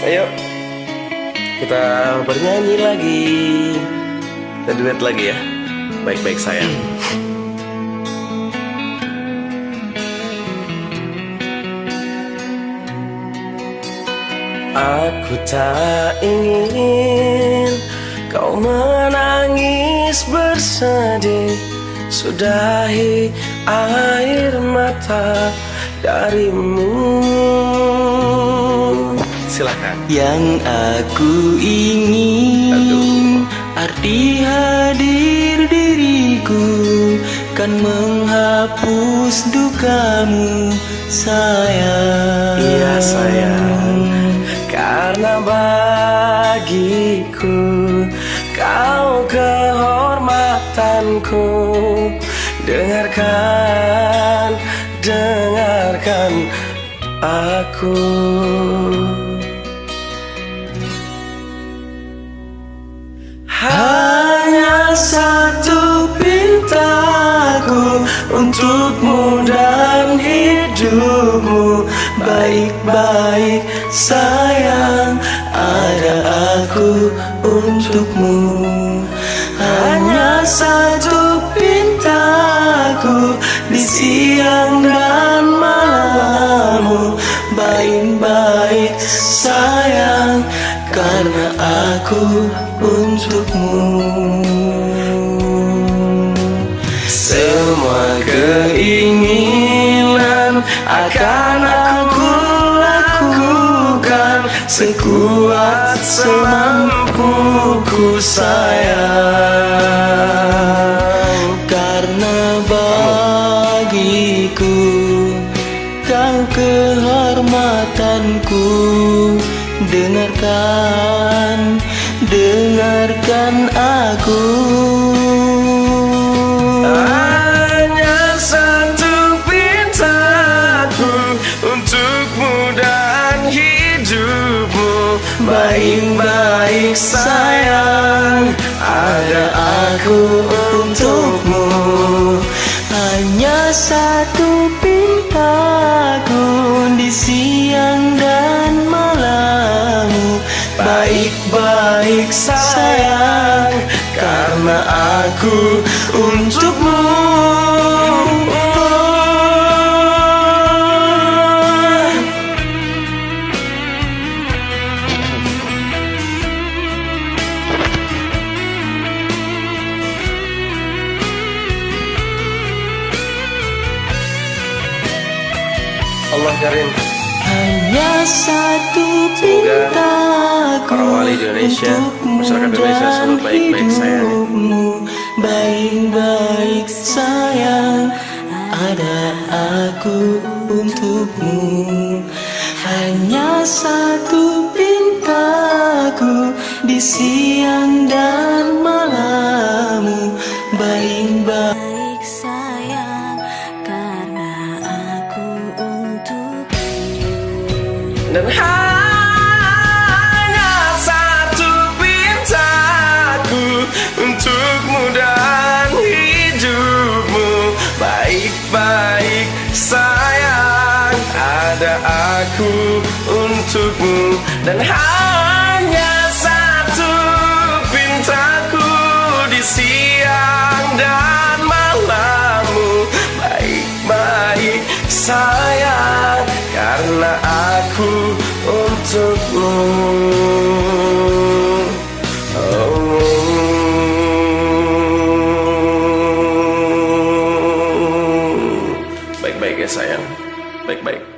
Ayo, kita bernyanyi lagi. Kita duet lagi ya. Baik-baik sayang. Aku tak ingin kau menangis bersedih. Sudahi air mata darimu. Silakan. Yang aku ingin, arti hadir diriku kan menghapus dukamu, sayang. Iya sayang, karena bagiku kau kehormatanku. Dengarkan aku. Hanya satu pintaku untukmu dan hidupmu. Baik-baik sayang, ada aku untukmu. Hanya satu pintaku di siang dan malammu. Baik-baik sayang, karena aku untukmu. Semua keinginan akan aku lakukan sekuat semampuku, sayang. Karena bagiku kau kehormatanku. Dengarkan aku. Hanya satu pintaku untukmu dan hidupmu. Baik-baik sayang, ada aku untukmu. Hanya satu pintaku di siang dan malammu. Baik-baik sayang, karena aku untukmu. Allah Karim. Hanya satu pintaku para wali di Indonesia, masyarakat Indonesia selalu baik-baik sayang. Baik-baik sayang, ada aku untukmu. Hanya satu pintaku di siang dan malammu. Baik-baik sayang, karena aku untukmu. Dan hanya satu pintaku untukmu dan hidupmu. Baik-baik sayang, ada aku untukmu. Dan hanya satu pintaku di siang dan malammu. Baik-baik sayang, karena aku untukmu. Baik-baik ya sayang, baik-baik.